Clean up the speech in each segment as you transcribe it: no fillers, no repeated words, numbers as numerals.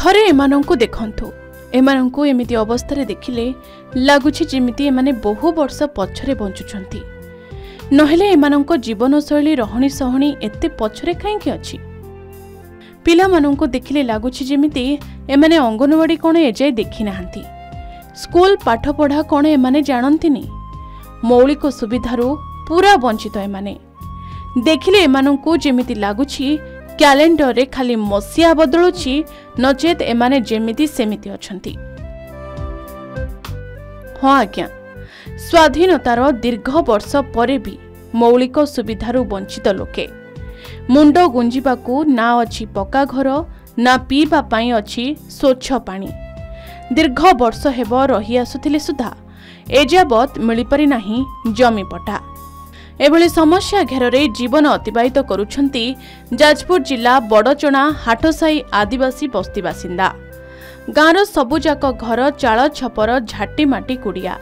थरे एमानंकु देखंतु एमानंकु एमिति अवस्था देखिले लगुछि जेमिति एमाने बहु वर्ष पछरे बंचुछंती नहेले एमानंको जीवनशैली रहणी सहणी एते पछरे काहेकि अछि। पिलामानंकु देखिले लगुछि जेमिति एमाने अंगनवाड़ी कोन एजाय देखि नाहंती, स्कूल पाठ पढ़ा कोन एमाने जानंतिनी, मौलिक सुविधारू पूरा वंचित एमाने। देखिले एमानंकु जेमिति लगुछि कैलेंडर रे खाली मसिया बदलुछि नचेत एमाने जेमिति सेमिति अछंती। हाँ आज्ञा, स्वाधीनतार दीर्घ वर्ष परे भी मौलिक सुविधारू वंचित लोके। मुंड गुंजिबाकू ना अछि पक्का घर ना पीबा पाई अछि स्वच्छ पानी। दीर्घ वर्ष हेब रही आसुथिले सुधा एजाबत मिलिपारि नाही जमी पट्टा। एभली समस्या घेରରେ जीवन अतिबाहित करुछंती जाजपुर जिला बड़चणा हाटसाई आदिवासी बस्ती बासिंदा। गाँर सबुजाक घर चाल छपर झाटी माटी कुड़िया।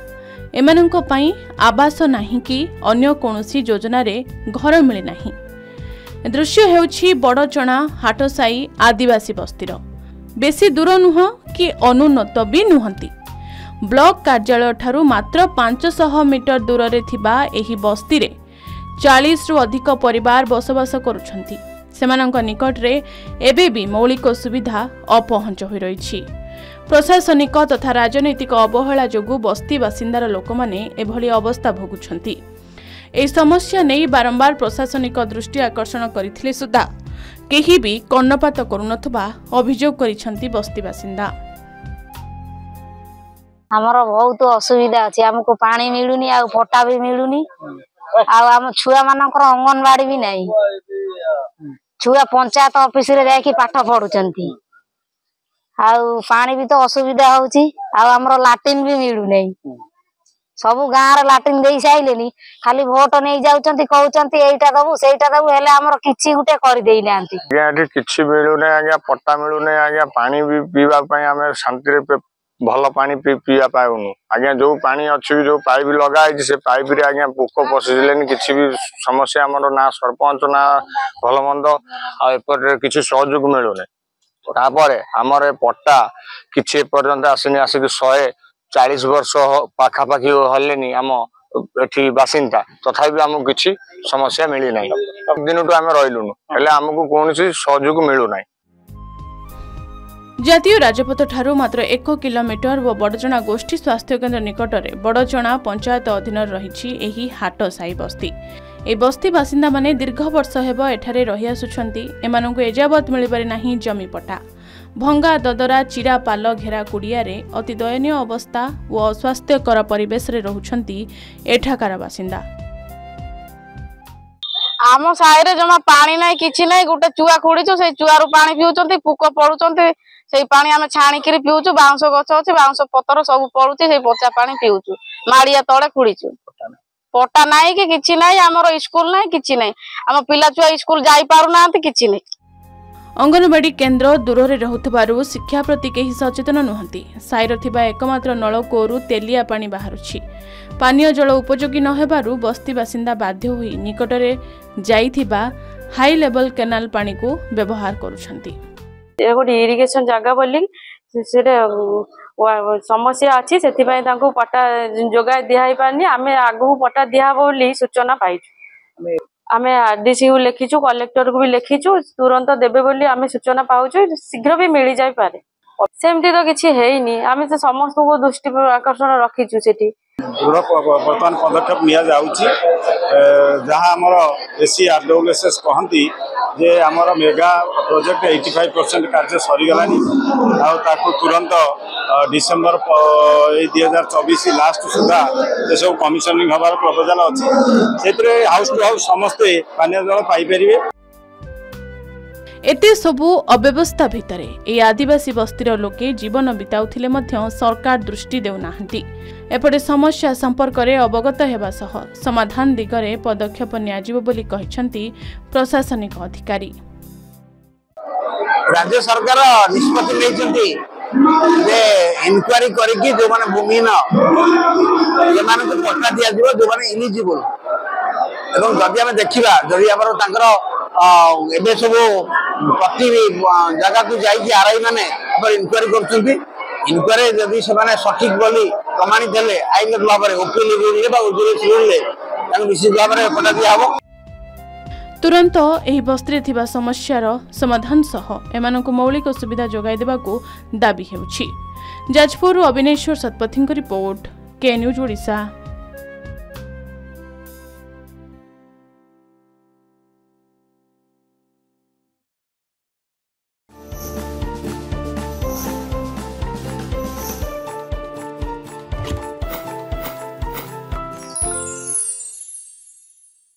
एमानंको पई आवास नाही कि अन्य कोनोसी योजना रे घर मिली नाही। दृश्य हेउछि बड़चणा हाटसाई आदिवासी बस्तीर। बेसी दूर नुह कि अनुन्नत भी नुहंती। ब्लॉक कार्यालय ठारू मात्र 500 मीटर दूर रे थिबा एही बस्ती रे 40 रु अधिक परिवार बसवास करुछंती। सेमानंक निकट रे एबे भी मौलिक सुविधा अपहंच होई रहिछि। प्रशासनिक तथा राजनैतिक अवहेला जोगु बस्ती बासिंदार लोकमाने एभली अवस्था भोगुछंती। एही समस्या नै बारंबार प्रशासनिक दृष्टि आकर्षण करिथिले सुद्धा केही भी कर्णपात करुनथबा अभियोग करिछंती बस्ती बासिंदा। हमर बहुत असुविधा अछि, हमको पानी मिलुनी आ पट्टा भी मिलुनी आ हम छुआ मानकर अंगनवाड़ी भी नहीं। छुआ पंचायत ऑफिस रे जाके पाठ पढुचंती आ पानी भी तो असुविधा होची आ हमर लैट्रिन भी मिलु नहीं। सब गाँव रे लैट्रिन देई साइलेनी, खाली वोट नै जाउचंती कहउचंती एटा दबु सेटा दबु, हेले हमर किछि गुटे कर देई नांती। आगे किछि मिलु नै, आगे पट्टा मिलु नै, आगे पानी भी पीवा पई हमें शांति रे भल पानी पीवा पाउनु। आज्ञा जो पानी अच्छी जो पाइप लगा से पाइप रे आज्ञा पोक पशिले किसी भी समस्या आमर ना सरपंच ना भल मंद आपर किसी सहयोग मिलूना। तापर आमर पट्टा किसी पर्यंत आसनी, आसिक 140 वर्ष पाखापाखि हले आम एठी बासिंदा, तथापि आमको किसी समस्या मिली ना। दिन आम रहीलुनु हेले आमको कौन सहयोग मिलूना। जातीय राजपथ ठारू मात्र 1 किलोमीटर व बड़चणा गोष्ठी स्वास्थ्य केन्द्र निकट में बड़चणा पंचायत अधीन रही एही हाटसाई बस्ती। ए बस्ती बासिंदा माने दीर्घ वर्ष हेब एठारे रही आसुछंती। एमानंकु एजाबत मिलिपारि नाही जमी पट्टा। भंगा ददरा चिरा पाल घेरा कुड़िया रे अति दयनीय अवस्था व अस्वास्थ्यकर परिवेश रे रहुछंती एठाकार बासिंदा। आम साई रे जमा पानी नाही किछि नाही, गोटे चुआ खुड़ीचो से चुआरू पानी पिउचंती, पुक पड़ुचंती, से पानी आमे छाणिकी पिउचु। बाउंस गछ अछि, बाउंस पतर सब पड़ुची, से पचा पानी पिउचु। माड़िया तळे खुड़ीचु, पट्टा नाही कि किछि नाही, हमर स्कूल नाही किछि नाही, हम पिला चुआ स्कूल जाई पारु नांती किछि नाही। अंगनवाड़ी केन्द्र दूर रे रहुथबारु शिक्षा प्रति केही सचेतन नुहंती। साईर थिबा एकमात्र नलकूअरु तेलिया पानी बाहरुछि। पानीय जल उपयोगी न हेबारु बस्ती बासिंदा बाध्य होई निकटरे जाइथिबा हाई लेवल केनाल पानी को व्यवहार करुछंती। ए गोटे इरिगेशन जगह बोली सेरे समस्या अछि, सेथिबाई तांको पट्टा जोगा दिहाई पानी। आमे आगु पट्टा दिहा बोली सूचना पाइछु। आमे आरडीसी को लिखिछु, कलेक्टर को भी लिखिछु, तुरंत देबे बोली आमे सूचना पाउछु, शीघ्र भी मिली जाय पारे। सेमती तो किछि हेइनी, आमे से समस्त को दृष्टि आकर्षण रखिछु। सेठी वर्तमान पदक्षेप निया जाउछि, जहाँ आमर एसी आरडब्ल्यूएसएस कहती जे आमर मेगा प्रोजेक्ट 85% कार्य सरीगलानी। तुरंत डिसेम्बर 2024 लास्ट सुधा ये सब कमिशनिंग हबार प्रपोजाल अच्छी, से हाउस टू हाउस समस्ते पानी जल पाइपर। एते सबु अव्यवस्था भितरे ए आदिवासी बस्तीर लोके जीवन बिताउथिले मध्य सरकार दृष्टि देउनाहंती। एपटे समस्या संपर्क में अवगत हेबा सह समाधान दिगरे पदक्षेप नियाजिबो बोली कहिसंती प्रशासनिक अधिकारी। राज्य सरकार निष्पत्ति लेइसंती जे इनक्वारी करिकि जो माने भूमिहीन जे माने को पट्टा दिया जिवो, जो माने इलिजिबल। एवं जदि आम देखा जदि एबे सब प्रति जगह को जाइए आरआई माने इनक्वारी करछंती इनक्वारी जदि से सठिक बोली प्रमाणित हेले आईन भाव में ओकिल रूल विशेष भाव में पटा दिया हबो। तुरंत एही बस्ती थिबा समस्यार समाधान सह एमानकु मौलिक सुविधा जोगाई देबाकू दाबी हेउछि। जाजपुर अविनेश्वर सतपथी रिपोर्ट के न्यूज ओडिशा।